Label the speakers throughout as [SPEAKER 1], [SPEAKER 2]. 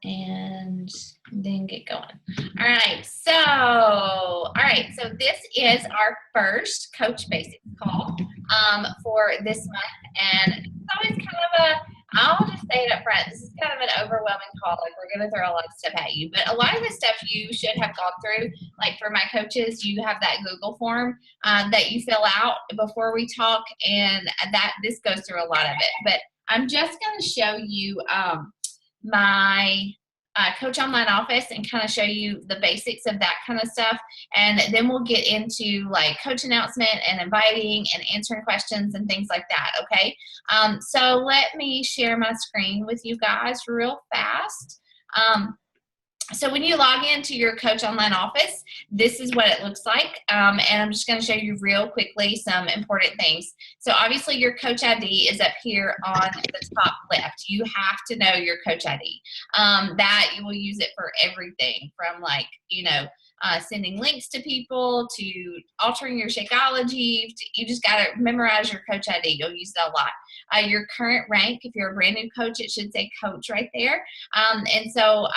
[SPEAKER 1] and then get going. All right, so this is our first Coach Basics call for this month, and it's always kind of I'll just say it up front, this is kind of an overwhelming call. Like, we're going to throw a lot of stuff at you, but a lot of the stuff you should have gone through. Like, for my coaches, you have that Google form that you fill out before we talk, and that this goes through a lot of it. But I'm just going to show you my Coach Online Office and kind of show you the basics of that kind of stuff, and then we'll get into like coach announcement and inviting and answering questions and things like that. Okay, so let me share my screen with you guys real fast. So when you log into your Coach Online Office, this is what it looks like, and I'm just going to show you real quickly some important things. So obviously your Coach ID is up here on the top left. You have to know your Coach ID. That you will use it for everything from, like, you know, sending links to people to altering your Shakeology. You just got to memorize your Coach ID. You'll use it a lot. Your current rank, if you're a brand new coach, it should say coach right there. And so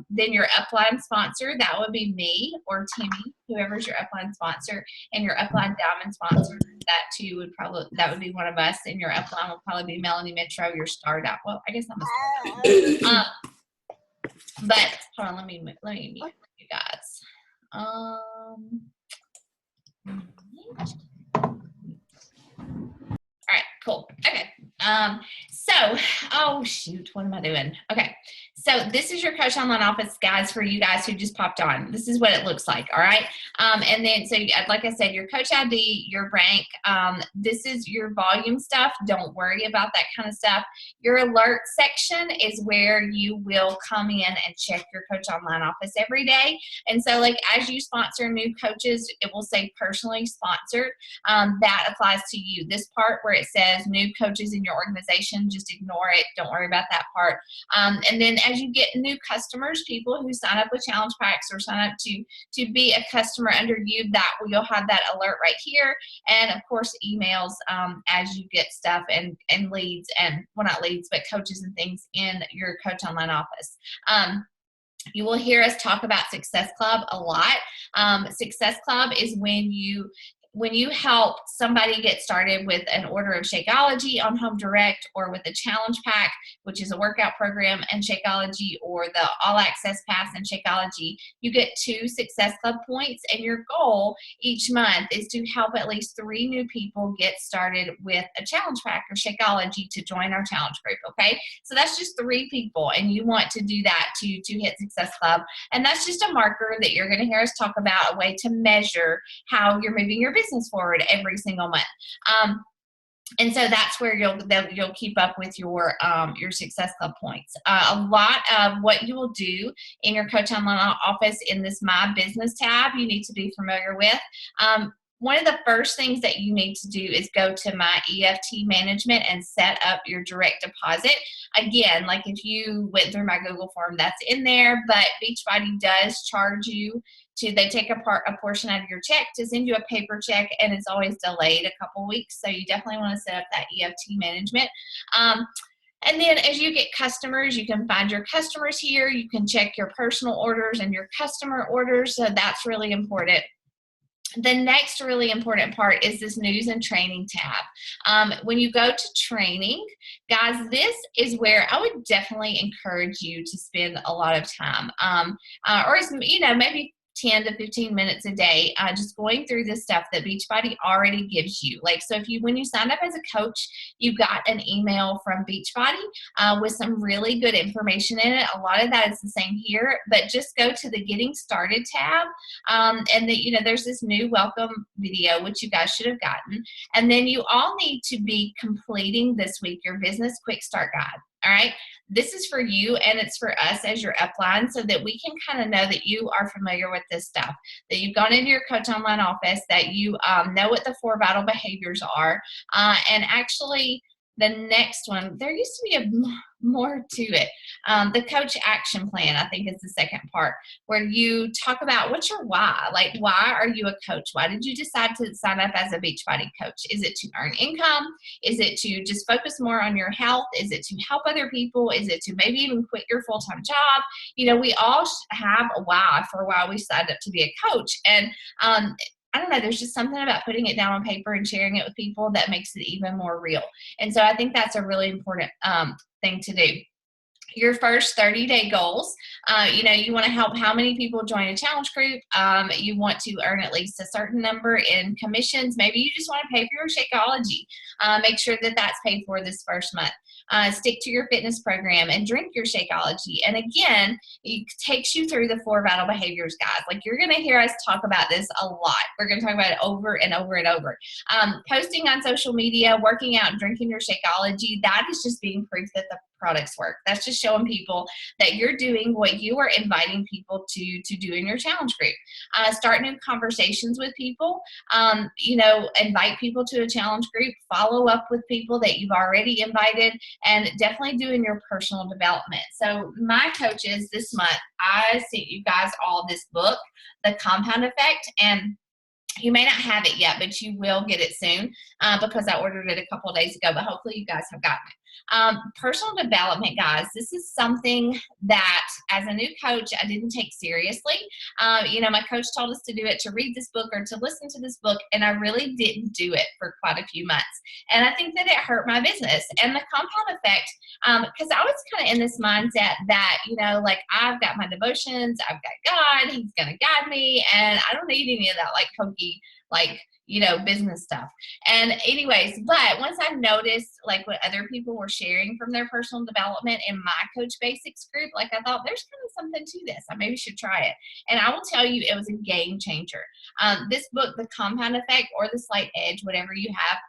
[SPEAKER 1] then your upline sponsor, that would be me or Timmy, whoever's your upline sponsor, and your upline diamond sponsor, that too would probably, that would be one of us, and your upline will probably be Melanie Metro, your star dot. Well, I guess I'm a star. But hold on, let me mute you guys. All right, cool. Okay. So, oh shoot, what am I doing? Okay. So this is your Coach Online Office, guys, for you guys who just popped on. This is what it looks like, all right? And then, so like I said, your Coach ID, your rank, this is your volume stuff. Don't worry about that kind of stuff. Your alert section is where you will come in and check your Coach Online Office every day. And so, like, as you sponsor new coaches, it will say personally sponsored. That applies to you. This part where it says new coaches in your organization, just ignore it. Don't worry about that part. And then as you get new customers, people who sign up with challenge packs or sign up to be a customer under you, that you'll have that alert right here. And of course, emails as you get stuff and leads, and, well, not leads, but coaches and things in your Coach Online Office. You will hear us talk about Success Club a lot. Success Club is when you help somebody get started with an order of Shakeology on Home Direct, or with a challenge pack, which is a workout program, and Shakeology, or the All Access Pass and Shakeology, you get 2 Success Club points, and your goal each month is to help at least 3 new people get started with a challenge pack or Shakeology to join our challenge group, okay? So that's just 3 people, and you want to do that to hit Success Club, and that's just a marker that you're gonna hear us talk about, a way to measure how you're moving your business forward every single month. And so that's where you'll keep up with your Success Club points. A lot of what you will do in your Coach Online Office in this My Business tab, you need to be familiar with. One of the first things that you need to do is go to My EFT Management and set up your direct deposit. Again, like if you went through my Google form, that's in there, but Beachbody does charge you they take a portion out of your check to send you a paper check, and it's always delayed a couple weeks. So you definitely want to set up that EFT management. And then as you get customers, you can find your customers here. You can check your personal orders and your customer orders. So that's really important. The next really important part is this news and training tab. When you go to training, guys, this is where I would definitely encourage you to spend a lot of time, or, you know, maybe 10 to 15 minutes a day, just going through this stuff that Beachbody already gives you. Like, so when you sign up as a coach, you got an email from Beachbody with some really good information in it. A lot of that is the same here, but just go to the Getting Started tab, and there's this new welcome video, which you guys should have gotten. And then you all need to be completing this week your Business Quick Start Guide. All right, this is for you, and it's for us as your upline, so that we can kind of know that you are familiar with this stuff, that you've gone into your Coach Online Office, that you know what the 4 vital behaviors are, and actually the next one, there used to be more to it. The coach action plan, I think, is the second part, where you talk about what's your why. Like, why are you a coach? Why did you decide to sign up as a Beachbody coach? Is it to earn income? Is it to just focus more on your health? Is it to help other people? Is it to maybe even quit your full-time job? You know, we all have a why for why we signed up to be a coach. And I don't know, there's just something about putting it down on paper and sharing it with people that makes it even more real. And so I think that's a really important thing to do. Your first 30-day goals, you know, you want to help how many people join a challenge group. You want to earn at least a certain number in commissions. Maybe you just want to pay for your Shakeology. Make sure that that's paid for this first month. Stick to your fitness program and drink your Shakeology. And again, it takes you through the 4 vital behaviors, guys. Like, you're going to hear us talk about this a lot. We're going to talk about it over and over and over. Posting on social media, working out, and drinking your Shakeology, that is just being proof that the products work. That's just showing people that you're doing what you are inviting people to do in your challenge group. Start new conversations with people. You know, invite people to a challenge group. Follow up with people that you've already invited, and definitely doing your personal development. So my coaches this month, I sent you guys all this book, The Compound Effect, and you may not have it yet, but you will get it soon because I ordered it a couple of days ago, but hopefully you guys have gotten it. Personal development, guys, this is something that as a new coach, I didn't take seriously. You know, my coach told us to do it, to read this book or to listen to this book, and I really didn't do it for quite a few months. And I think that it hurt my business. And the compound effect, because I was kind of in this mindset that, you know, like, I've got my devotions, I've got God, He's going to guide me, and I don't need any of that, like, hokey, like, you know, business stuff. And anyways, but once I noticed like what other people were sharing from their personal development in my Coach Basics group, like, I thought there's kind of something to this. I maybe should try it. And I will tell you, it was a game changer. This book, The Compound Effect, or The Slight Edge, whatever you have,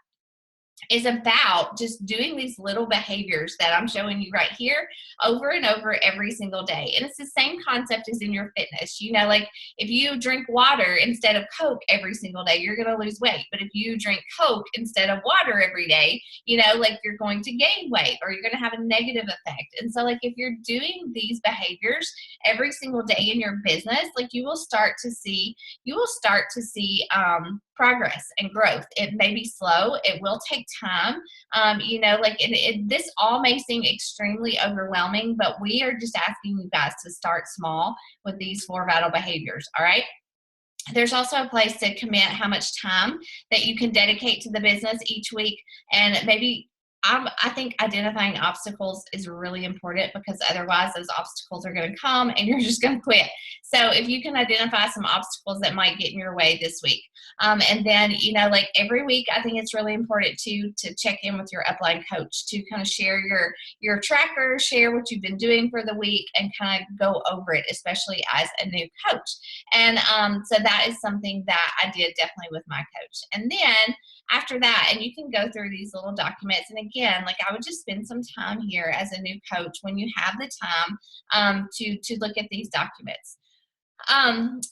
[SPEAKER 1] is about just doing these little behaviors that I'm showing you right here over and over every single day. And it's the same concept as in your fitness. You know, like, if you drink water instead of Coke every single day, you're going to lose weight. But if you drink Coke instead of water every day, you know, like, you're going to gain weight, or you're going to have a negative effect. And so, like, if you're doing these behaviors every single day in your business, like, you will start to see progress and growth. It may be slow. It will take time. You know, like, this all may seem extremely overwhelming, but we are just asking you guys to start small with these 4 vital behaviors. All right. There's also a place to commit how much time that you can dedicate to the business each week. And maybe I think identifying obstacles is really important, because otherwise those obstacles are going to come and you're just going to quit. So if you can identify some obstacles that might get in your way this week. And then, you know, like, every week, I think it's really important to check in with your upline coach, to kind of share your tracker, share what you've been doing for the week, and kind of go over it, especially as a new coach. And so that is something that I did definitely with my coach. And then after that, and you can go through these little documents. And again, like, I would just spend some time here as a new coach when you have the time to look at these documents.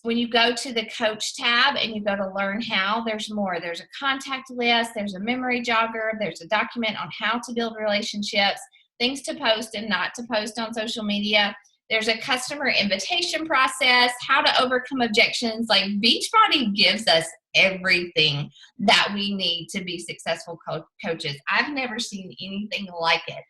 [SPEAKER 1] When you go to the coach tab and you go to learn how, there's more. There's a contact list, there's a memory jogger, there's a document on how to build relationships, things to post and not to post on social media. There's a customer invitation process, how to overcome objections. Like, Beachbody gives us everything that we need to be successful coaches. I've never seen anything like it.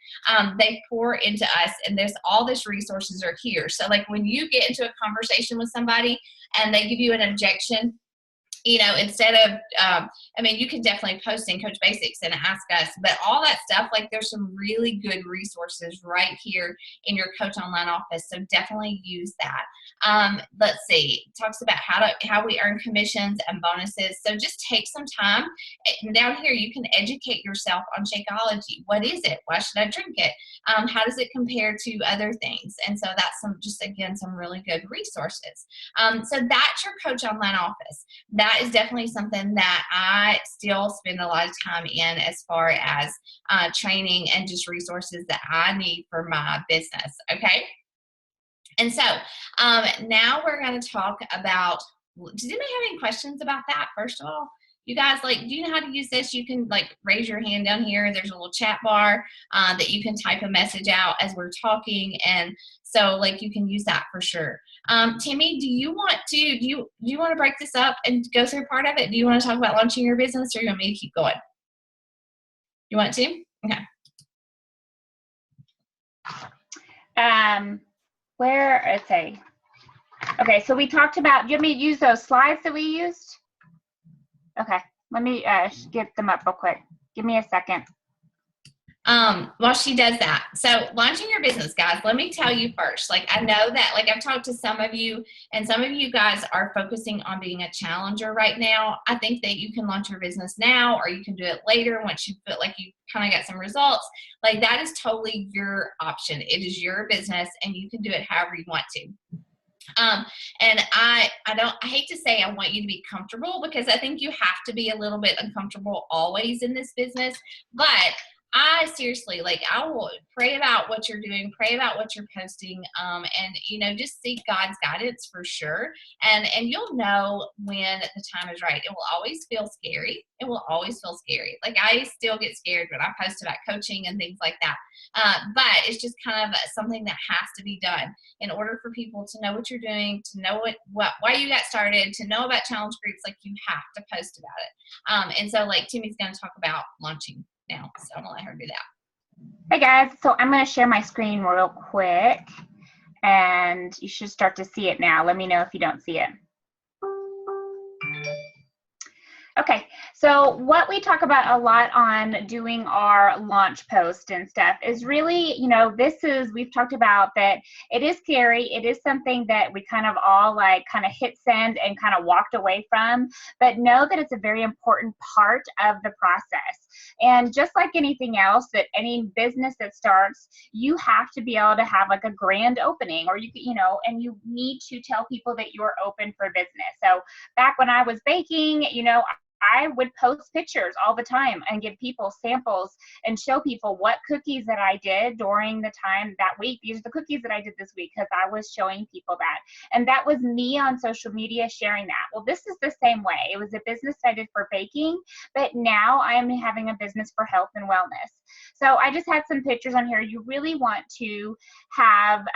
[SPEAKER 1] They pour into us, and there's all these resources are here. So, like, when you get into a conversation with somebody and they give you an objection, you know, instead of, I mean, you can definitely post in Coach Basics and ask us, but all that stuff, like, there's some really good resources right here in your Coach Online office. So definitely use that. Let's see, it talks about how we earn commissions and bonuses. So just take some time. Down here, you can educate yourself on Shakeology. What is it? Why should I drink it? How does it compare to other things? And so that's some really good resources. So that's your Coach Online office. That is definitely something that I still spend a lot of time in, as far as training and just resources that I need for my business. Okay. And so now we're going to talk about, does anybody have any questions about that, first of all? You guys, like, do you know how to use this? You can like raise your hand down here. There's a little chat bar that you can type a message out as we're talking. And so like you can use that for sure. Timmy, do you want to break this up and go through part of it? Do you want to talk about launching your business, or you want me to keep going? You want to? Okay.
[SPEAKER 2] Let's say, okay, so we talked about, do you want me to use those slides that we used? Okay, let me get them up real quick. Give me a second.
[SPEAKER 1] While she does that, so launching your business, guys, let me tell you first, like, I know that, like, I've talked to some of you, and some of you guys are focusing on being a challenger right now. I think that you can launch your business now, or you can do it later once you feel like you kind of got some results. Like, that is totally your option. It is your business, and you can do it however you want to. And I hate to say I want you to be comfortable, because I think you have to be a little bit uncomfortable always in this business, but I seriously, like, I will pray about what you're doing, pray about what you're posting, and, you know, just seek God's guidance for sure. And you'll know when the time is right. It will always feel scary. It will always feel scary. Like, I still get scared when I post about coaching and things like that. But it's just kind of something that has to be done in order for people to know what you're doing, to know why you got started, to know about challenge groups. Like, you have to post about it. And so, like, Timmy's going to talk about launching now, so I'm gonna let her do that.
[SPEAKER 2] Hey guys, so I'm going to share my screen real quick, and you should start to see it now. Let me know if you don't see it. Okay, so what we talk about a lot on doing our launch post and stuff is really, you know, we've talked about that it is scary. It is something that we kind of all like kind of hit send and kind of walked away from, but know that it's a very important part of the process. And just like anything else, that any business that starts, you have to be able to have like a grand opening, or you know, and you need to tell people that you're open for business. So back when I was baking, you know, I would post pictures all the time and give people samples and show people what cookies that I did during the time that week. These are the cookies that I did this week, because I was showing people that. And that was me on social media sharing that. Well, this is the same way. It was a business I did for baking, but now I am having a business for health and wellness. So I just had some pictures on here. You really want to have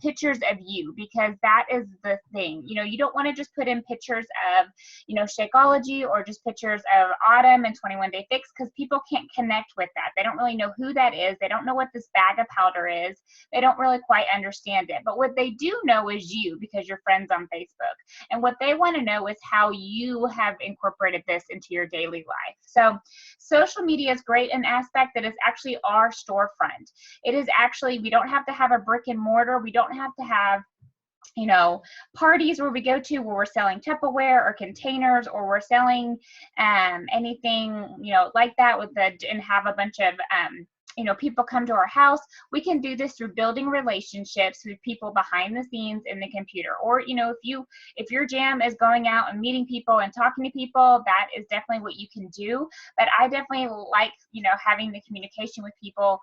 [SPEAKER 2] pictures of you, because that is the thing. You know, you don't want to just put in pictures of, you know, Shakeology, or just pictures of Autumn and 21 Day Fix, because people can't connect with that. They don't really know who that is. They don't know what this bag of powder is. They don't really quite understand it. But what they do know is you, because you're friends on Facebook. And what they want to know is how you have incorporated this into your daily life. So social media is great in aspect that it's actually our storefront. It is actually, we don't have to have a brick and mortar. We don't have to have, you know, parties where we go to where we're selling Tupperware or containers, or we're selling anything, you know, like that and have a bunch of you know, people come to our house. We can do this through building relationships with people behind the scenes in the computer. Or, you know, if your jam is going out and meeting people and talking to people, that is definitely what you can do. But I definitely like, you know, having the communication with people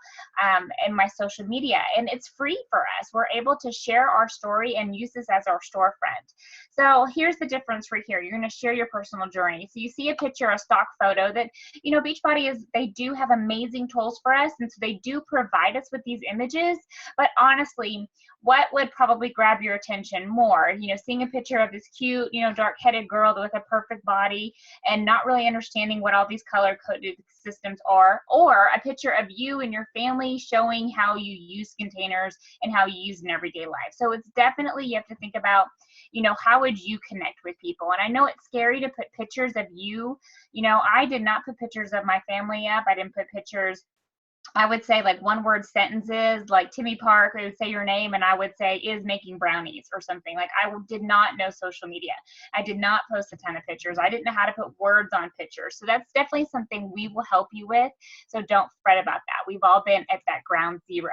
[SPEAKER 2] in my social media, and it's free for us. We're able to share our story and use this as our storefront. So here's the difference right here. You're going to share your personal journey. So you see a picture, a stock photo that, you know, Beachbody they do have amazing tools for us. And so they do provide us with these images, but honestly, what would probably grab your attention more? You know, seeing a picture of this cute, you know, dark-headed girl with a perfect body and not really understanding what all these color-coded systems are, or a picture of you and your family showing how you use containers and how you use in everyday life. So it's definitely, you have to think about, you know, how would you connect with people? And I know it's scary to put pictures of you. You know, I did not put pictures of my family up. I didn't put pictures, I would say, like one-word sentences, like Timmy Park. They would say your name, and I would say is making brownies or something. Like, I did not know social media. I did not post a ton of pictures. I didn't know how to put words on pictures. So that's definitely something we will help you with. So don't fret about that. We've all been at that ground zero.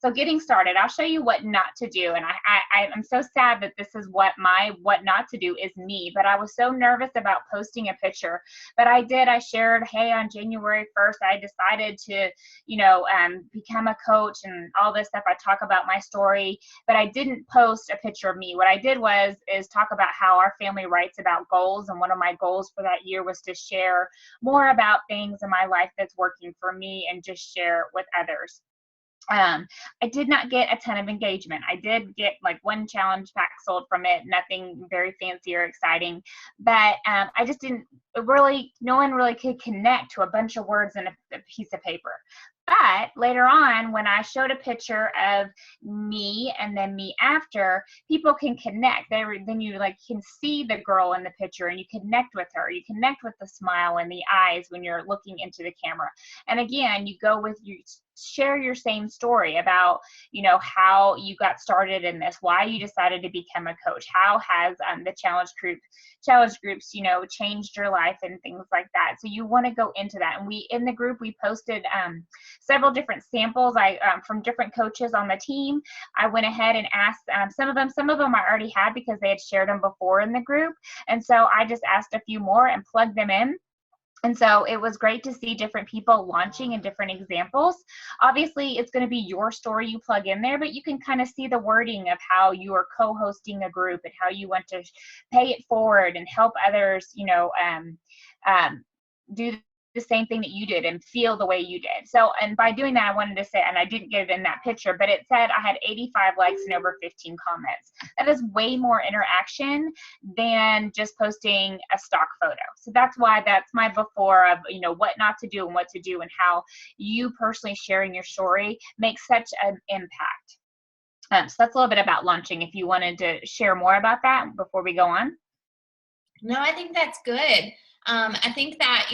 [SPEAKER 2] So getting started, I'll show you what not to do. And I'm so sad that this is what not to do is me, but I was so nervous about posting a picture. But I shared, hey, on January 1st, I decided to become a coach and all this stuff. I talk about my story, but I didn't post a picture of me. What I did is talk about how our family writes about goals. And one of my goals for that year was to share more about things in my life that's working for me and just share with others. I did not get a ton of engagement. I did get like one challenge pack sold from it, nothing very fancy or exciting, but I just didn't really, no one really could connect to a bunch of words in a piece of paper. But later on, when I showed a picture of me and then me after, people can connect. Then you like can see the girl in the picture and you connect with her. You connect with the smile and the eyes when you're looking into the camera. And again, you share your same story about, how you got started in this, why you decided to become a coach, how has the challenge groups, changed your life and things like that. So you want to go into that. And in the group, we posted several different samples from different coaches on the team. I went ahead and asked some of them I already had because they had shared them before in the group. And so I just asked a few more and plugged them in. And so it was great to see different people launching and different examples. Obviously, it's going to be your story you plug in there, but you can kind of see the wording of how you are co-hosting a group and how you want to pay it forward and help others, do the same thing that you did and feel the way you did. So, and by doing that, I wanted to say, and I didn't get it in that picture, but it said I had 85 likes and over 15 comments. That is way more interaction than just posting a stock photo. So that's my before of, what not to do and what to do and how you personally sharing your story makes such an impact. So that's a little bit about launching. If you wanted to share more about that before we go on.
[SPEAKER 1] No, I think that's good. I think that,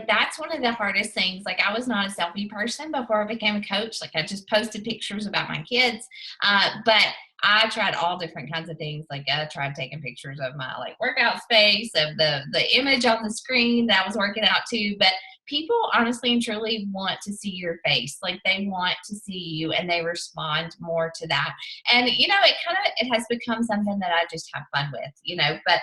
[SPEAKER 1] that's one of the hardest things. Like, I was not a selfie person before I became a coach. Like, I just posted pictures about my kids. But I tried all different kinds of things. Like, I tried taking pictures of my workout space, of the image on the screen that I was working out to. But people honestly and truly want to see your face. Like, they want to see you and they respond more to that. And, it has become something that I just have fun with, but,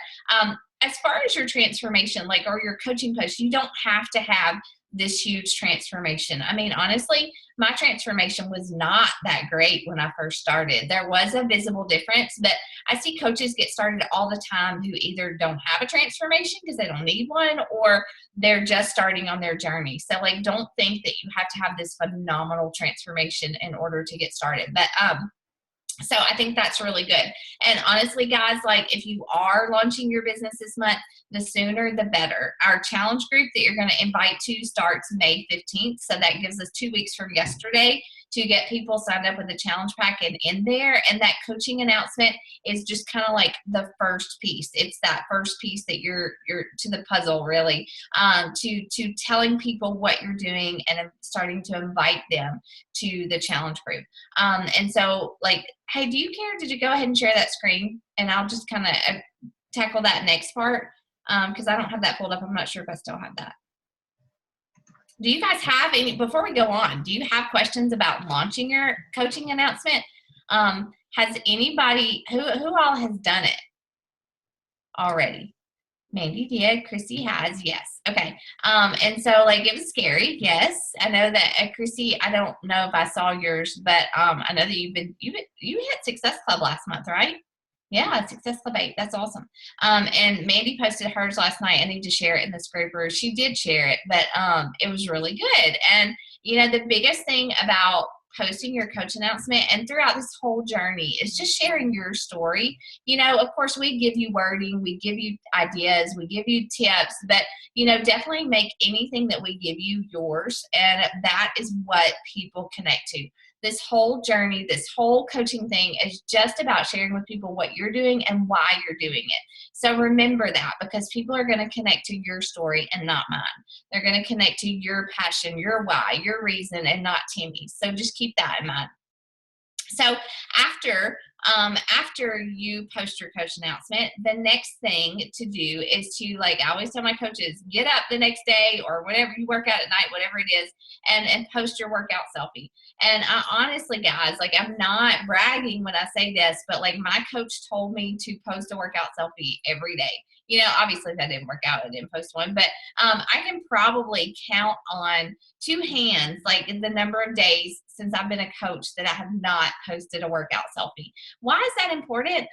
[SPEAKER 1] as far as your transformation, or your coaching post, you don't have to have this huge transformation. I mean, honestly, my transformation was not that great when I first started. There was a visible difference, but I see coaches get started all the time who either don't have a transformation because they don't need one, or they're just starting on their journey. So don't think that you have to have this phenomenal transformation in order to get started. But, so I think that's really good. And honestly, guys, if you are launching your business this month, the sooner the better. Our challenge group that you're going to invite to starts May 15th. So that gives us 2 weeks from yesterday to get people signed up with the challenge pack and in there. And that coaching announcement is just kind of the first piece. It's that first piece that you're to the puzzle, really, to telling people what you're doing and starting to invite them to the challenge group. And so hey, do you care? Did you go ahead and share that screen? And I'll just kind of tackle that next part because I don't have that pulled up. I'm not sure if I still have that. Do you guys have any, before we go on, do you have questions about launching your coaching announcement? Has anybody, who all has done it already? Mandy did. Chrissy has. Yes. Okay. And so it was scary. Yes. I know that Chrissy, I don't know if I saw yours, but I know that you hit Success Club last month, right? Yeah, Success Club 8. That's awesome. And Mandy posted hers last night. I need to share it in this group, or she did share it, but it was really good. And the biggest thing about posting your coach announcement and throughout this whole journey is just sharing your story. Of course, we give you wording, we give you ideas, we give you tips, but definitely make anything that we give you yours. And that is what people connect to. This whole journey, this whole coaching thing is just about sharing with people what you're doing and why you're doing it. So remember that, because people are going to connect to your story and not mine. They're going to connect to your passion, your why, your reason, and not Tammy's. So just keep that in mind. So after you post your coach announcement, the next thing to do is to, I always tell my coaches, get up the next day or whenever you work out at night, whatever it is, and post your workout selfie. And I honestly, guys, I'm not bragging when I say this, but my coach told me to post a workout selfie every day. you know, obviously that didn't work out. I didn't post one, but I can probably count on two hands, like the number of days since I've been a coach that I have not posted a workout selfie. Why is that important?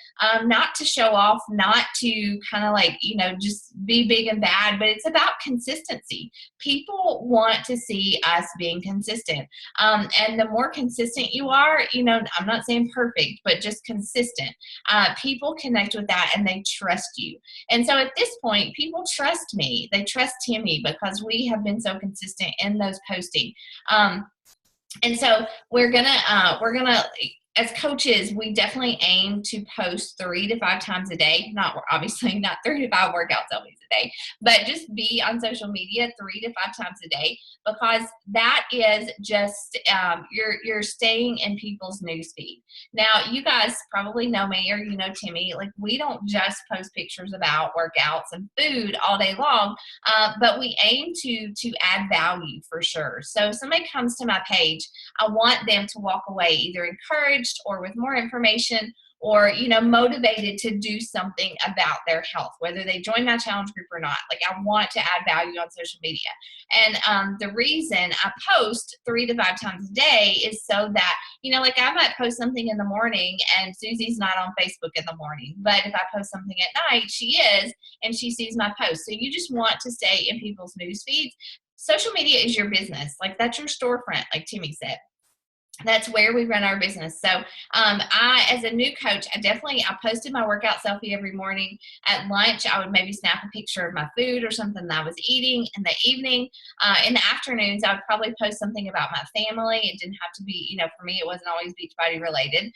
[SPEAKER 1] Not to show off, not to kind of like, you know, just be big and bad, but it's about consistency. People want to see us being consistent. And the more consistent you are, you know, I'm not saying perfect, but just consistent. People connect with that and they trust you. And so at this point, people trust me. They trust Timmy because we have been so consistent in those posting. And so we're gonna, as coaches, we definitely aim to post 3 to 5 times a day. Not obviously not 3 to 5 workout selfies a day, but just be on social media 3 to 5 times a day, because that is just you're staying in people's newsfeed. Now, you guys probably know me, or you know Timmy. Like, we don't just post pictures about workouts and food all day long, but we aim to add value for sure. So if somebody comes to my page, I want them to walk away either encouraged or with more information, or, you know, motivated to do something about their health, whether they join my challenge group or not. Like, I want to add value on social media. And the reason I post 3 to 5 times a day is so that, you know, like I might post something in the morning and Susie's not on Facebook in the morning, but if I post something at night, she is, and she sees my post. So you just want to stay in people's news feeds. Social media is your business. Like, that's your storefront, like Timmy said. That's where we run our business. So I, as a new coach, I posted my workout selfie every morning. At lunch, I would maybe snap a picture of my food or something that I was eating. In the evening, in the afternoons, I would probably post something about my family. It didn't have to be, you know, for me, it wasn't always Beachbody related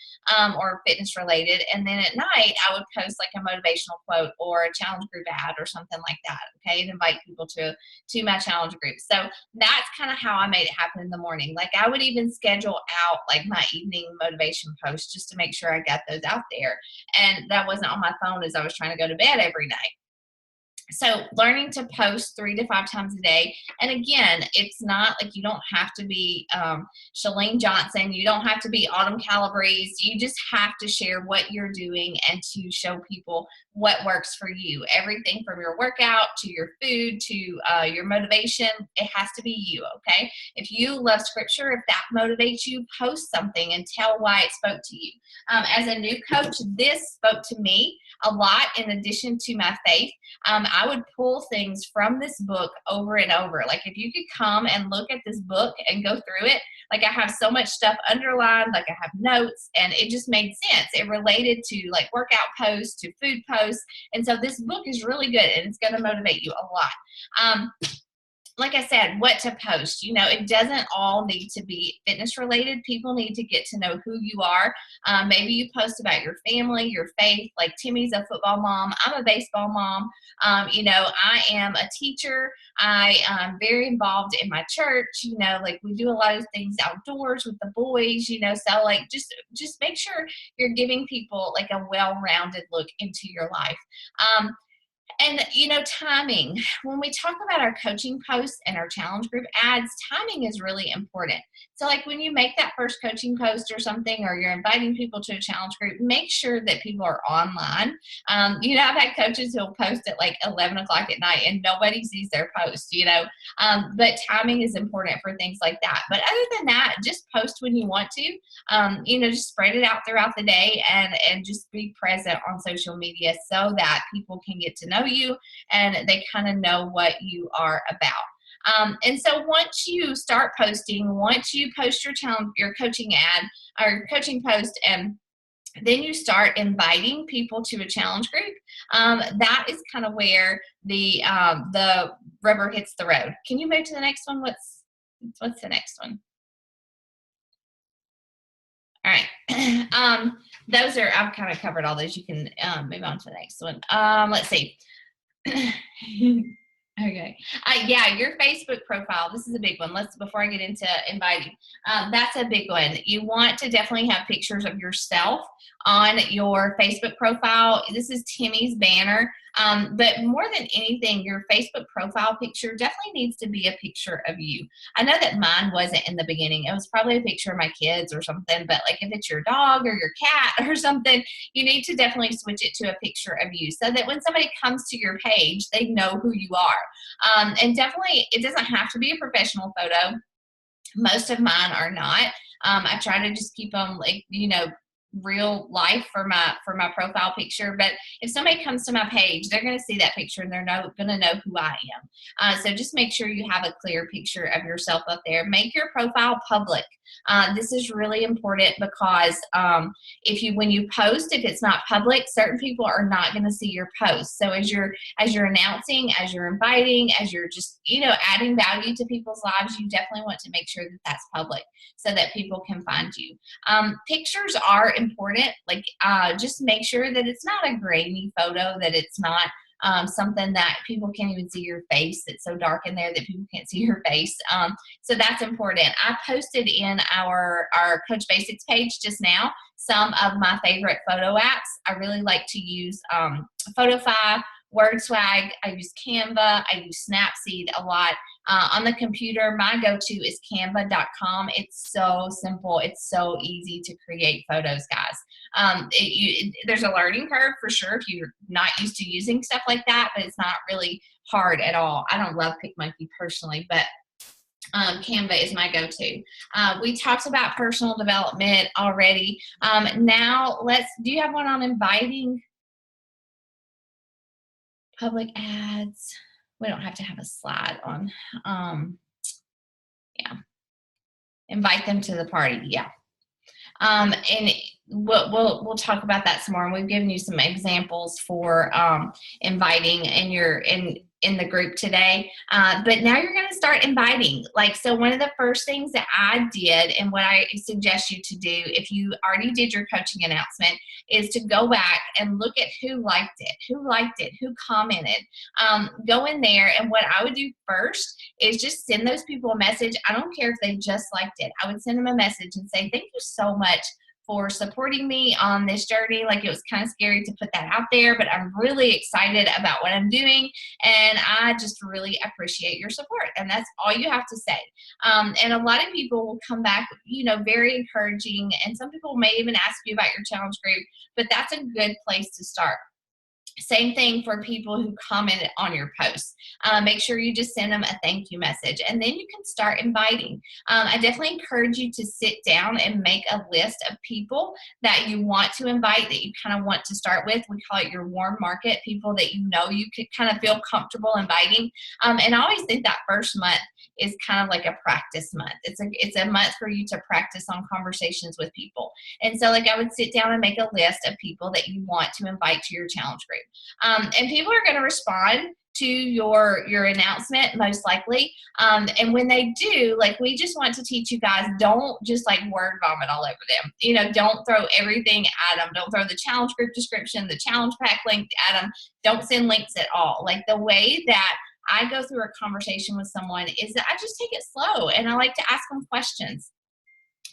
[SPEAKER 1] or fitness related. And then at night, I would post like a motivational quote or a challenge group ad or something like that, okay, and invite people to my challenge group. So that's kind of how I made it happen in the morning. Like, I would even schedule out like my evening motivation posts just to make sure I got those out there, and that wasn't on my phone as I was trying to go to bed every night. So learning to post 3 to 5 times a day. And again, it's not like you don't have to be Chalene Johnson. You don't have to be Autumn Calabrese. You just have to share what you're doing and to show people what works for you. Everything from your workout to your food to your motivation, it has to be you, okay? If you love scripture, if that motivates you, post something and tell why it spoke to you. As a new coach, this spoke to me a lot in addition to my faith. I would pull things from this book over and over. Like, if you could come and look at this book and go through it, like, I have so much stuff underlined, like I have notes, and it just made sense. It related to like workout posts, to food posts. And so this book is really good, and it's going to motivate you a lot. Like I said, what to post. You know, it doesn't all need to be fitness related. People need to get to know who you are. Maybe you post about your family, your faith. Like, Timmy's a football mom. I'm a baseball mom. You know, I am a teacher. I am very involved in my church. You know, like, we do a lot of things outdoors with the boys, you know, so like just make sure you're giving people like a well-rounded look into your life. And, you know, timing. When we talk about our coaching posts and our challenge group ads, timing is really important. So, like, when you make that first coaching post or something, or you're inviting people to a challenge group, make sure that people are online. You know, I've had coaches who'll post at like 11 o'clock at night and nobody sees their post, you know. But timing is important for things like that. But other than that, just post when you want to. You know, just spread it out throughout the day and just be present on social media so that people can get to know you and they kind of know what you are about. And so once you start posting, once you post your coaching ad or coaching post, and then you start inviting people to a challenge group, that is kind of where the rubber hits the road. Can you move to the next one? What's the next one? All right. Those are, I've kind of covered all those. You can move on to the next one. Let's see. Okay. Yeah, your Facebook profile. This is a big one. Before I get into inviting, that's a big one. You want to definitely have pictures of yourself on your Facebook profile. This is Timmy's banner. But more than anything, your Facebook profile picture definitely needs to be a picture of you. I know that mine wasn't in the beginning. It was probably a picture of my kids or something. But like if it's your dog or your cat or something, you need to definitely switch it to a picture of you so that when somebody comes to your page, they know who you are. And definitely, it doesn't have to be a professional photo. Most of mine are not. I try to just keep them like, real life for my profile picture. But if somebody comes to my page, they're going to see that picture and they're going to know who I am. So just make sure you have a clear picture of yourself up there. Make your profile public. This is really important because when you post, if it's not public, certain people are not going to see your post. So as you're announcing, as you're inviting, as you're just adding value to people's lives, you definitely want to make sure that that's public so that people can find you. Pictures are important. Like just make sure that it's not a grainy photo, that it's not something that people can't even see your face. It's so dark in there that people can't see your face. So that's important. I posted in our Coach Basics page just now some of my favorite photo apps. I really like to use Photofy, WordSwag. I use Canva. I use Snapseed a lot. On the computer, my go-to is canva.com. It's so simple. It's so easy to create photos, guys. There's a learning curve for sure if you're not used to using stuff like that, but it's not really hard at all. I don't love PicMonkey personally, but Canva is my go-to. We talked about personal development already. Now do you have one on inviting? Public ads. We don't have to have a slide on. Yeah. Invite them to the party. Yeah. And we'll talk about that some more. And we've given you some examples for inviting in the group today. But now you're going to start inviting. So one of the first things that I did and what I suggest you to do if you already did your coaching announcement is to go back and look at who liked it, who commented. Go in there, and what I would do first is just send those people a message. I don't care if they just liked it. I would send them a message and say, thank you so much for supporting me on this journey. It was kind of scary to put that out there, but I'm really excited about what I'm doing, and I just really appreciate your support. And that's all you have to say. And a lot of people will come back, very encouraging, and some people may even ask you about your challenge group, but that's a good place to start. Same thing for people who commented on your posts. Make sure you just send them a thank you message, and then you can start inviting. I definitely encourage you to sit down and make a list of people that you want to invite, that you kind of want to start with. We call it your warm market, people that you could kind of feel comfortable inviting. And I always think that first month is kind of like a practice month. It's a month for you to practice on conversations with people. And so I would sit down and make a list of people that you want to invite to your challenge group. And people are going to respond to your announcement most likely. And when they do, we just want to teach you guys, don't just word vomit all over them. Don't throw everything at them. Don't throw the challenge group description, the challenge pack link at them. Don't send links at all. The way that I go through a conversation with someone is that I just take it slow, and I like to ask them questions.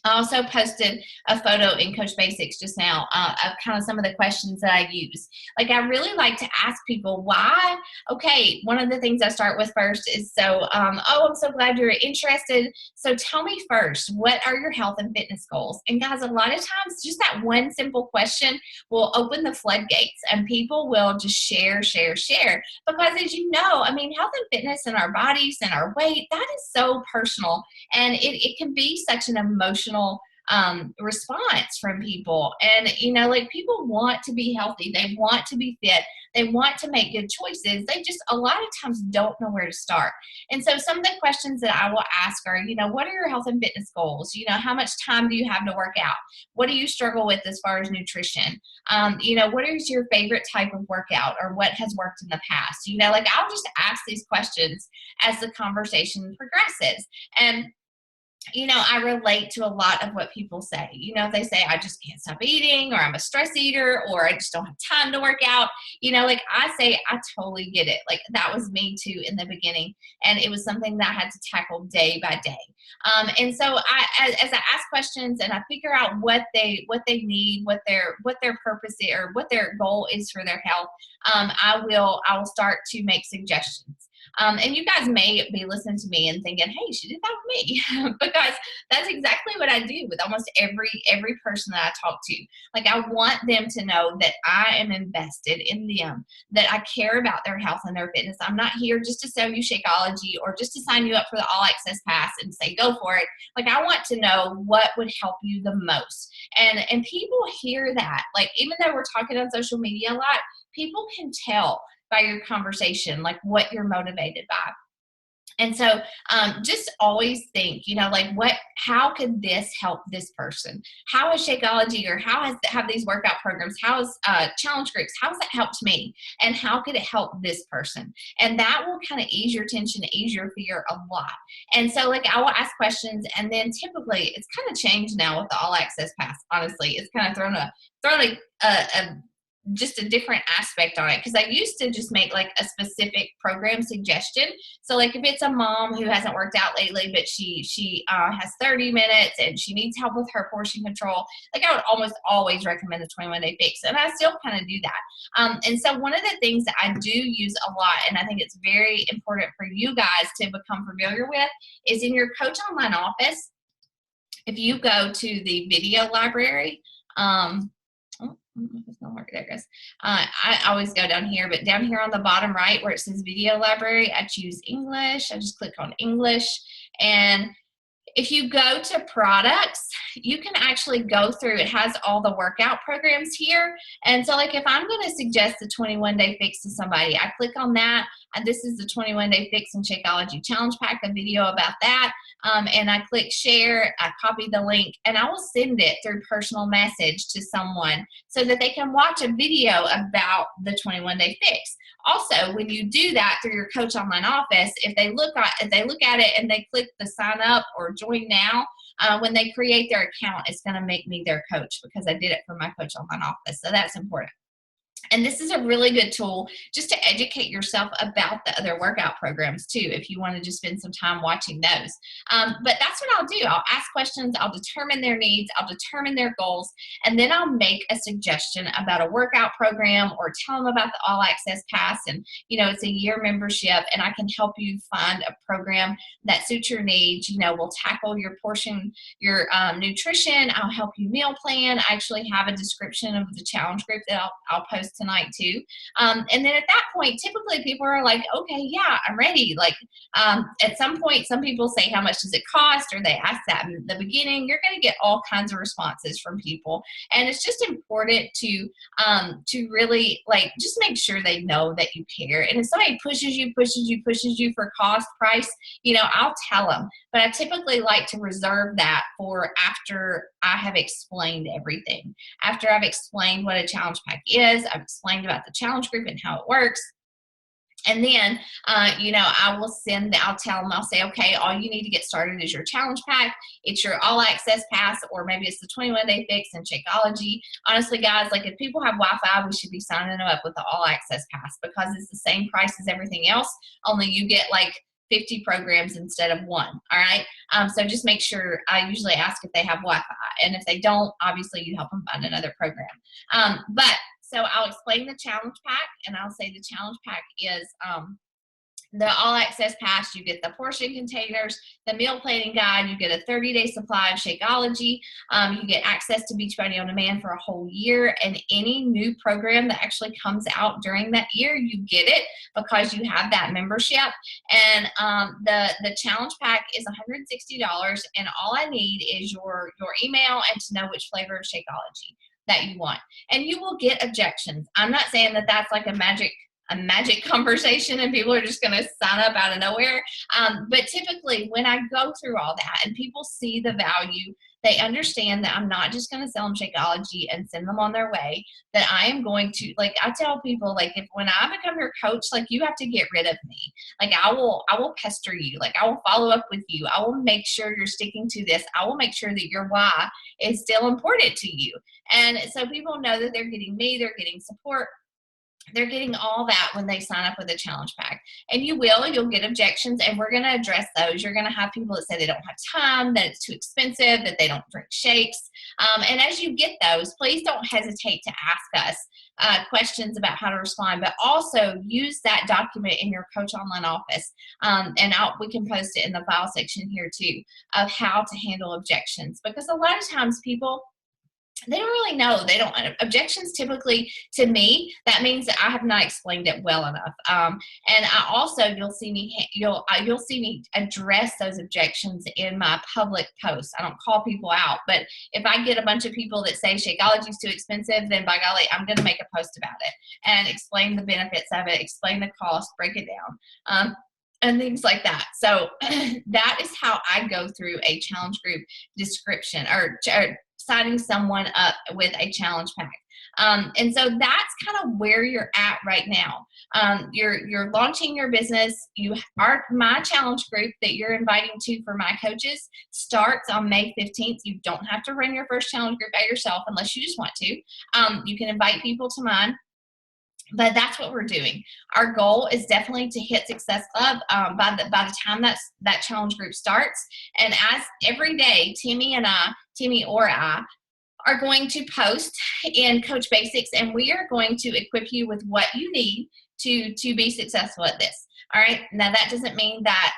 [SPEAKER 1] I also posted a photo in Coach Basics just now of kind of some of the questions that I use. I really like to ask people why. Okay, one of the things I start with first is I'm so glad you're interested. So tell me first, what are your health and fitness goals? And guys, a lot of times just that one simple question will open the floodgates, and people will just share. Because as you know, health and fitness and our bodies and our weight, that is so personal, and it can be such an emotional response from people. And people want to be healthy, they want to be fit, they want to make good choices. They just a lot of times don't know where to start. And so some of the questions that I will ask are, what are your health and fitness goals? How much time do you have to work out? What do you struggle with as far as nutrition? What is your favorite type of workout, or what has worked in the past? I'll just ask these questions as the conversation progresses. And you know, I relate to a lot of what people say. You know, they say, I just can't stop eating, or I'm a stress eater, or I just don't have time to work out. You know, like I say, I totally get it. Like that was me too in the beginning. And it was something that I had to tackle day by day. And so as I ask questions and I figure out what they need, what their purpose is, or what their goal is for their health, I will start to make suggestions. And you guys may be listening to me and thinking, hey, she did that with me. Because that's exactly what I do with almost every person that I talk to. Like I want them to know that I am invested in them, that I care about their health and their fitness. I'm not here just to sell you Shakeology or just to sign you up for the All Access Pass and say, go for it. Like I want to know what would help you the most. And people hear that. Like even though we're talking on social media a lot, people can tell by your conversation, like what you're motivated by. And so just always think, you know, like how could this help this person? How is Shakeology, or have these workout programs, how is challenge groups, how has that helped me? And how could it help this person? And that will kind of ease your tension, ease your fear a lot. And so like I will ask questions, and then typically it's kind of changed now with the All Access Pass. Honestly, it's kind of thrown a just a different aspect on it, because I used to just make like a specific program suggestion. So like if it's a mom who hasn't worked out lately, but she has 30 minutes and she needs help with her portion control, like I would almost always recommend the 21 Day Fix, and I still kind of do that. And so one of the things that I do use a lot, and I think it's very important for you guys to become familiar with, is in your Coach Online office. If you go to the video library, it's not working. There it goes. I always go down here, but down here on the bottom right where it says video library, I choose English. I just click on English. And if you go to products, you can actually go through, it has all the workout programs here. And so like if I'm going to suggest the 21 Day Fix to somebody, I click on that. And this is the 21 Day Fix and Shakeology Challenge Pack, a video about that. And I click share, I copy the link, and I will send it through personal message to someone so that they can watch a video about the 21 Day Fix. Also, when you do that through your Coach Online office, if they look at it and they click the sign up or join now, when they create their account, it's going to make me their coach because I did it for my Coach Online office. So that's important. And this is a really good tool just to educate yourself about the other workout programs too, if you want to just spend some time watching those. But that's what I'll do. I'll ask questions, I'll determine their needs, I'll determine their goals, and then I'll make a suggestion about a workout program or tell them about the All Access Pass. And, you know, it's a year membership, and I can help you find a program that suits your needs. You know, we'll tackle your portion, your nutrition. I'll help you meal plan. I actually have a description of the challenge group that I'll post tonight too. And then at that point, typically people are like, okay, yeah, I'm ready. Like at some point, some people say, how much does it cost? Or they ask that in the beginning. You're going to get all kinds of responses from people. And it's just important to really like, just make sure they know that you care. And if somebody pushes you for cost price, you know, I'll tell them. But I typically like to reserve that for after I have explained everything. After I've explained what a challenge pack is, I've explained about the challenge group and how it works. And then, you know, I'll tell them, I'll say, okay, all you need to get started is your challenge pack. It's your All Access Pass, or maybe it's the 21 Day Fix and Shakeology. Honestly, guys, like if people have Wi-Fi, we should be signing them up with the All Access Pass because it's the same price as everything else, only you get like 50 programs instead of one. All right. So just make sure, I usually ask if they have Wi-Fi, and if they don't, obviously you help them find another program. So I'll explain the challenge pack, and I'll say the challenge pack is the All Access Pass. You get the portion containers, the meal planning guide, you get a 30-day supply of Shakeology, you get access to Beachbody On Demand for a whole year, and any new program that actually comes out during that year, you get it because you have that membership. And the challenge pack is $160, and all I need is your email and to know which flavor of Shakeology that you want. And you will get objections. I'm not saying that that's like a magic a magic conversation and people are just going to sign up out of nowhere. But typically when I go through all that and people see the value, they understand that I'm not just going to sell them Shakeology and send them on their way, that I am going to, like, I tell people, like, if when I become your coach, like, you have to get rid of me. Like, I will pester you. Like, I will follow up with you. I will make sure you're sticking to this. I will make sure that your why is still important to you. And so people know that they're getting me, they're getting support. They're getting all that when they sign up with a challenge pack. And you'll get objections, and we're going to address those. You're going to have people that say they don't have time, that it's too expensive, that they don't drink shakes. And as you get those, please don't hesitate to ask us questions about how to respond, but also use that document in your Coach Online office. And we can post it in the file section here too, of how to handle objections. Because a lot of times people, they don't really know. They don't. Objections typically, to me, that means that I have not explained it well enough. And I also, you'll see me address those objections in my public posts. I don't call people out, but if I get a bunch of people that say Shakeology is too expensive, then by golly, I'm going to make a post about it and explain the benefits of it, explain the cost, break it down. And things like that. So that is how I go through a challenge group description, or signing someone up with a challenge pack. And so that's kind of where you're at right now. You're launching your business. My challenge group that you're inviting to for my coaches starts on May 15th. You don't have to run your first challenge group by yourself unless you just want to. You can invite people to mine. But that's what we're doing. Our goal is definitely to hit Success Club by the time that challenge group starts. And as every day, Timmy or I are going to post in Coach Basics, and we are going to equip you with what you need to be successful at this. All right. Now that doesn't mean that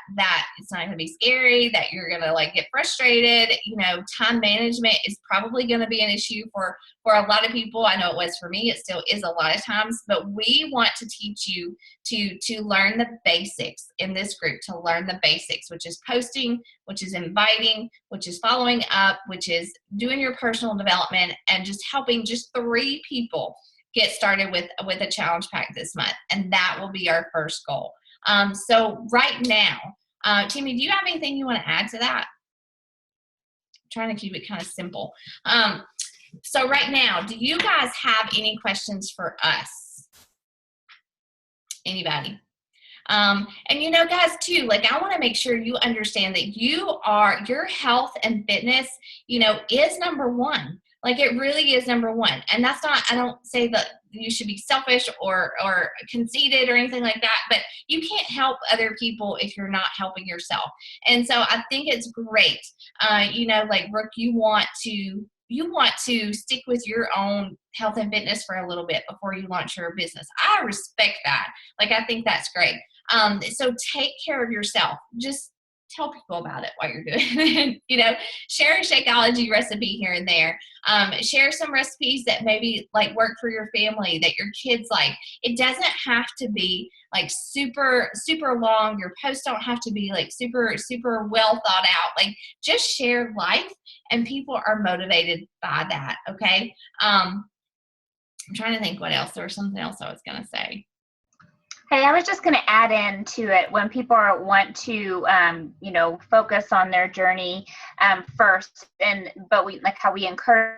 [SPEAKER 1] it's not going to be scary, that you're going to like get frustrated. You know, time management is probably going to be an issue for a lot of people. I know it was for me. It still is a lot of times, but we want to teach you to learn the basics in this group, to learn the basics, which is posting, which is inviting, which is following up, which is doing your personal development, and just helping just 3 people get started with a challenge pack this month. And that will be our first goal. So right now, Timmy, do you have anything you want to add to that? I'm trying to keep it kind of simple. So right now, do you guys have any questions for us? Anybody? And you know, guys, too, like, I want to make sure you understand that your health and fitness, you know, is number one. Like, it really is number one. And that's not, I don't say that you should be selfish or conceited or anything like that, but you can't help other people if you're not helping yourself. And so I think it's great. You know, like, Brooke, you want to stick with your own health and fitness for a little bit before you launch your business. I respect that. Like, I think that's great. So take care of yourself. Just tell people about it while you're doing it. You know, share a Shakeology recipe here and there. Share some recipes that maybe like work for your family, that your kids like. It doesn't have to be like super, super long. Your posts don't have to be like super, super well thought out. Like, just share life, and people are motivated by that. Okay. I'm trying to think what else. There was something else I was going to say.
[SPEAKER 2] Hey, I was just going to add into it, when people want to, you know, focus on their journey first, but we like how we encourage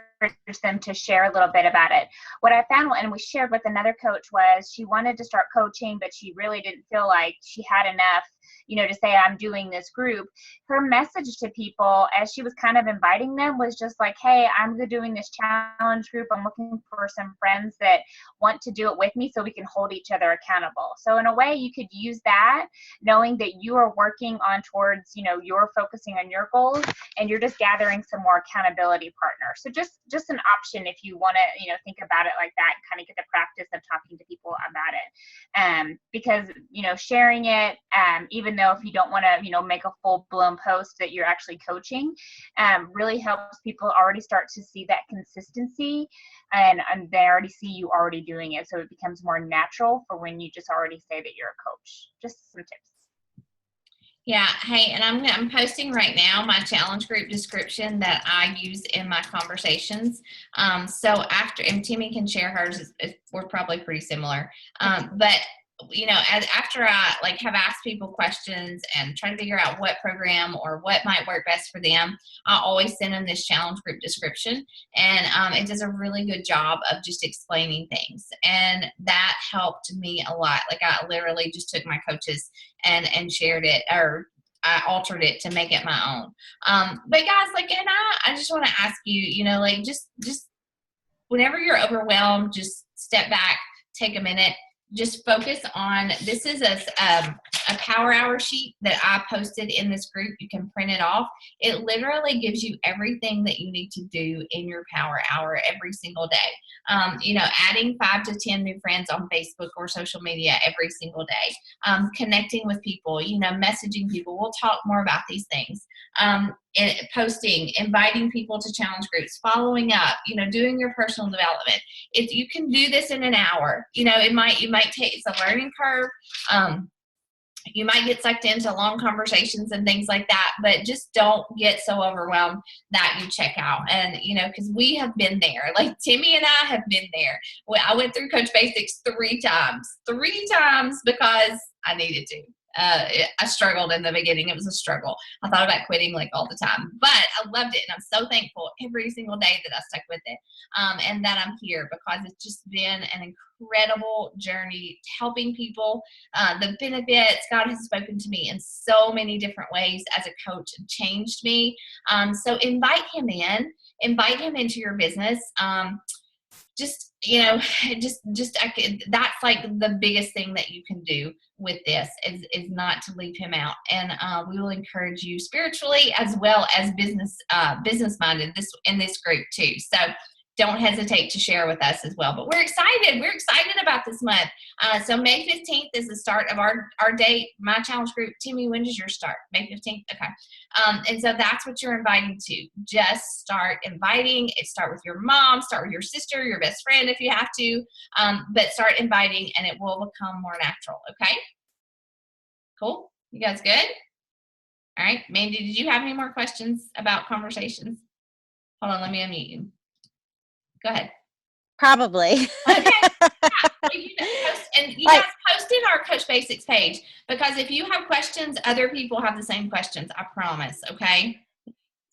[SPEAKER 2] them to share a little bit about it. What I found, and we shared with another coach, was she wanted to start coaching, but she really didn't feel like she had enough, you know, to say, I'm doing this group. Her message to people as she was kind of inviting them was just like, hey, I'm doing this challenge group. I'm looking for some friends that want to do it with me so we can hold each other accountable. So in a way, you could use that, knowing that you are working on towards, you know, you're focusing on your goals, and you're just gathering some more accountability partners. So just an option if you want to, you know, think about it like that, and kind of get the practice of talking to people about it. Because, you know, sharing it, even though if you don't want to, you know, make a full-blown post that you're actually coaching, really helps people already start to see that consistency, and they already see you already doing it. So it becomes more natural for when you just already say that you're a coach. Just some tips.
[SPEAKER 1] Yeah. Hey, and I'm posting right now my challenge group description that I use in my conversations. So after, and Timmy can share hers, we're probably pretty similar. But after I like have asked people questions and try to figure out what program or what might work best for them, I always send them this challenge group description, and it does a really good job of just explaining things, and that helped me a lot. Like I literally just took my coaches and shared it, or I altered it to make it my own. But guys, like, and I just want to ask you, like just whenever you're overwhelmed, just step back, take a minute, just focus on, this is a power hour sheet that I posted in this group. You can print it off. It literally gives you everything that you need to do in your power hour every single day. Adding 5 to 10 new friends on Facebook or social media every single day, connecting with people, messaging people. We'll talk more about these things. Posting, inviting people to challenge groups, following up, doing your personal development. If you can do this in an hour, you might take, it's a learning curve. You might get sucked into long conversations and things like that, but just don't get so overwhelmed that you check out. And, because we have been there. Like Timmy and I have been there. I went through Coach Basics 3 times because I needed to. I struggled in the beginning. It was a struggle. I thought about quitting like all the time, but I loved it. And I'm so thankful every single day that I stuck with it. And that I'm here, because it's just been an incredible journey helping people. The benefits, God has spoken to me in so many different ways as a coach and changed me. So invite him into your business. That's like the biggest thing that you can do with this is not to leave him out. And we will encourage you spiritually as well as business minded in this group too. So don't hesitate to share with us as well. But we're excited. We're excited about this month. So May 15th is the start of our date, my challenge group. Timmy, when does yours start? May 15th? Okay. And so that's what you're inviting to. Just start inviting. Start with your mom, start with your sister, your best friend if you have to. But start inviting and it will become more natural. Okay? Cool. You guys good? All right. Mandy, did you have any more questions about conversations? Hold on. Let me unmute you. Go ahead.
[SPEAKER 3] Probably.
[SPEAKER 1] Okay. Yeah. Well, guys post in our Coach Basics page, because if you have questions, other people have the same questions. I promise. Okay.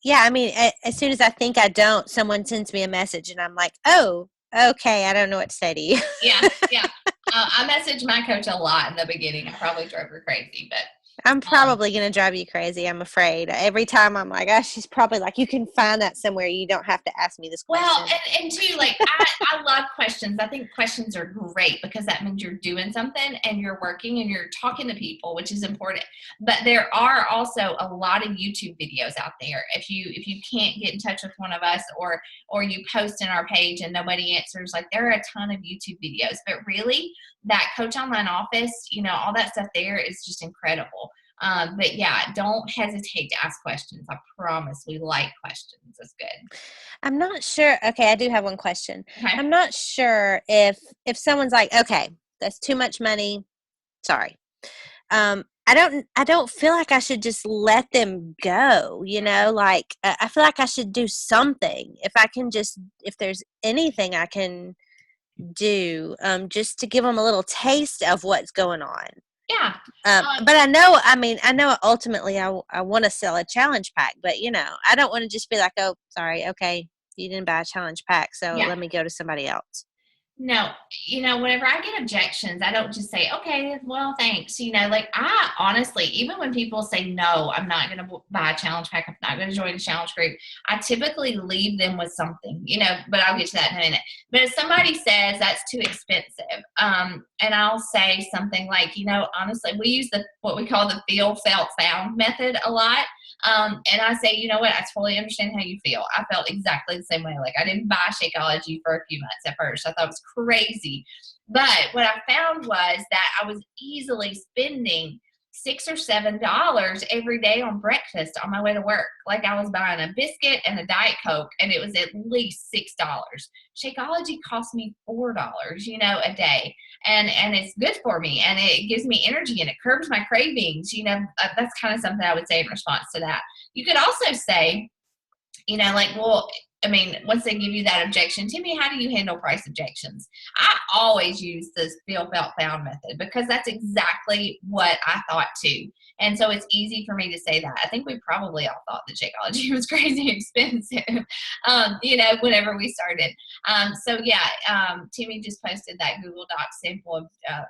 [SPEAKER 3] Yeah. I mean, as soon as I think I don't, someone sends me a message and I'm like, oh, okay. I don't know what to say to you.
[SPEAKER 1] Yeah. I messaged my coach a lot in the beginning. I probably drove her crazy, but
[SPEAKER 3] I'm probably going to drive you crazy. I'm afraid. Every time I'm like, gosh, she's probably like, you can find that somewhere. You don't have to ask me this question.
[SPEAKER 1] Well, and too, like, I love questions. I think questions are great because that means you're doing something and you're working and you're talking to people, which is important. But there are also a lot of YouTube videos out there. If you can't get in touch with one of us or you post in our page and nobody answers, like, there are a ton of YouTube videos. But really, that Coach Online Office, all that stuff there is just incredible. But yeah, don't hesitate to ask questions. I promise we like questions. That's good.
[SPEAKER 3] I'm not sure. Okay, I do have one question.
[SPEAKER 1] Okay.
[SPEAKER 3] I'm not sure if someone's like, okay, that's too much money. Sorry. I don't feel like I should just let them go, like I feel like I should do something. If there's anything I can do, just to give them a little taste of what's going on.
[SPEAKER 1] Yeah.
[SPEAKER 3] But I know ultimately I want to sell a challenge pack, but I don't want to just be like, oh, sorry. Okay. You didn't buy a challenge pack. So let me go to somebody else.
[SPEAKER 1] No, whenever I get objections, I don't just say, okay, well, thanks. Like I honestly, even when people say, no, I'm not going to buy a challenge pack, I'm not going to join a challenge group, I typically leave them with something, but I'll get to that in a minute. But if somebody says that's too expensive, and I'll say something like, honestly, we use what we call the feel, felt, found method a lot. And I say, you know what, I totally understand how you feel. I felt exactly the same way. Like I didn't buy Shakeology for a few months at first. I thought it was crazy. But what I found was that I was easily spending $6 or $7 every day on breakfast on my way to work. Like I was buying a biscuit and a Diet Coke, and it was at least $6. Shakeology cost me $4, a day. And it's good for me, and it gives me energy, and it curbs my cravings. That's kind of something I would say in response to that. You could also say, like, well, I mean, once they give you that objection, Timmy, how do you handle price objections? I always use this feel, felt, found method because that's exactly what I thought too. And so it's easy for me to say that. I think we probably all thought that Shakeology was crazy expensive, whenever we started. Timmy just posted that Google Doc sample of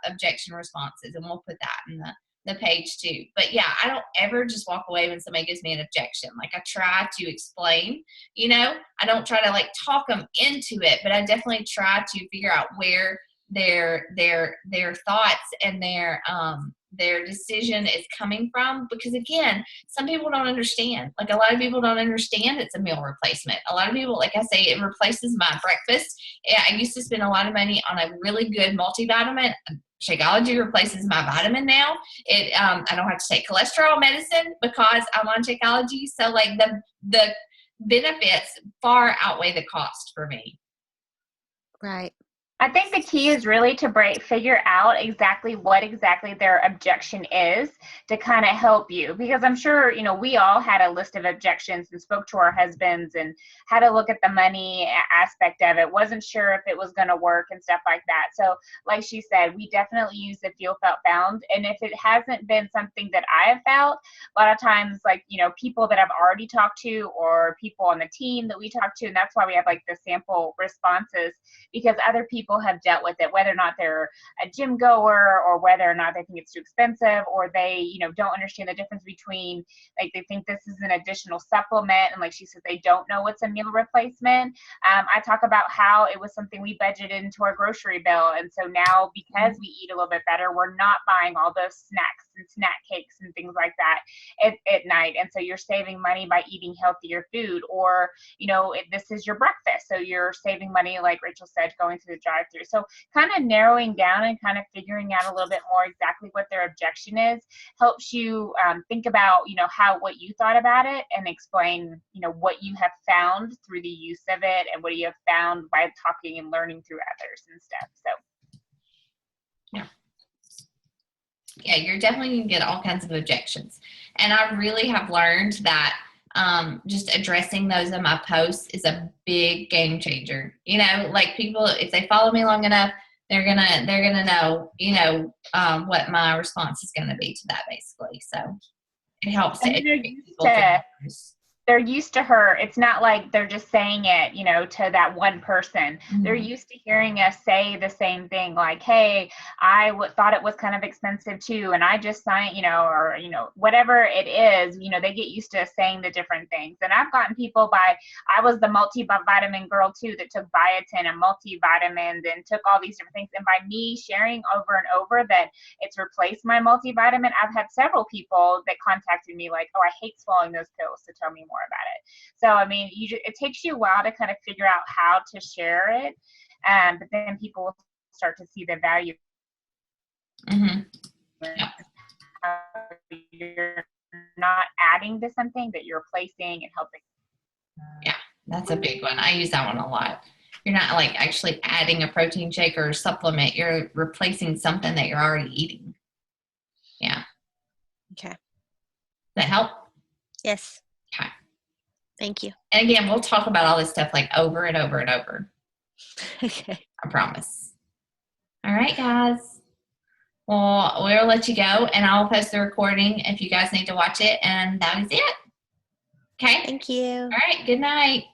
[SPEAKER 1] objection responses, and we'll put that in the page too. But yeah, I don't ever just walk away when somebody gives me an objection. Like I try to explain, I don't try to like talk them into it, but I definitely try to figure out where their thoughts and their decision is coming from, because again, some people don't understand. Like a lot of people don't understand it's a meal replacement. A lot of people, like I say, it replaces my breakfast. I used to spend a lot of money on a really good multivitamin. Shakeology replaces my vitamin now. I don't have to take cholesterol medicine because I'm on Shakeology. So like the benefits far outweigh the cost for me.
[SPEAKER 3] Right.
[SPEAKER 2] I think the key is really to figure out exactly what their objection is to kind of help you, because I'm sure, we all had a list of objections and spoke to our husbands and had to look at the money aspect of it, wasn't sure if it was going to work and stuff like that. So like she said, we definitely use the feel, felt, found. And if it hasn't been something that I have felt, a lot of times, like, people that I've already talked to or people on the team that we talk to, and that's why we have like the sample responses, because other people have dealt with it, whether or not they're a gym goer or whether or not they think it's too expensive, or they, don't understand the difference between, like, they think this is an additional supplement. And like she says, they don't know what's a meal replacement. I talk about how it was something we budgeted into our grocery bill. And so now, because we eat a little bit better, we're not buying all those snacks and snack cakes and things like that at night. And so you're saving money by eating healthier food, or, this is your breakfast. So you're saving money, like Rachel said, going to the drive-thru. So kind of narrowing down and kind of figuring out a little bit more exactly what their objection is helps you think about, what you thought about it, and explain, what you have found through the use of it and what you have found by talking and learning through others and stuff. So
[SPEAKER 1] yeah, you're definitely going to get all kinds of objections. And I really have learned that just addressing those in my posts is a big game changer. Like people, if they follow me long enough, they're gonna know, what my response is gonna be to that, basically. So it helps to educate people.
[SPEAKER 2] They're used to her. It's not like they're just saying it, to that one person. Mm-hmm. They're used to hearing us say the same thing, like, hey, I thought it was kind of expensive too, and I just signed, or, whatever it is, they get used to saying the different things. And I've gotten people I was the multivitamin girl too that took biotin and multivitamins and took all these different things. And by me sharing over and over that it's replaced my multivitamin, I've had several people that contacted me like, oh, I hate swallowing those pills, so tell me more about it. So, I mean, it takes you a while to kind of figure out how to share it, but then people will start to see the value.
[SPEAKER 1] Mm-hmm.
[SPEAKER 2] Yeah. You're not adding to something that you're replacing and helping.
[SPEAKER 1] Yeah, that's a big one. I use that one a lot. You're not like actually adding a protein shake or a supplement. You're replacing something that you're already eating. Yeah.
[SPEAKER 3] Okay.
[SPEAKER 1] Does that help?
[SPEAKER 3] Yes.
[SPEAKER 1] Okay.
[SPEAKER 3] Thank you.
[SPEAKER 1] And again, we'll talk about all this stuff like over and over and over.
[SPEAKER 3] Okay.
[SPEAKER 1] I promise. All right, guys. Well, we'll let you go, and I'll post the recording if you guys need to watch it, and that is it. Okay?
[SPEAKER 3] Thank you.
[SPEAKER 1] All right. Good night.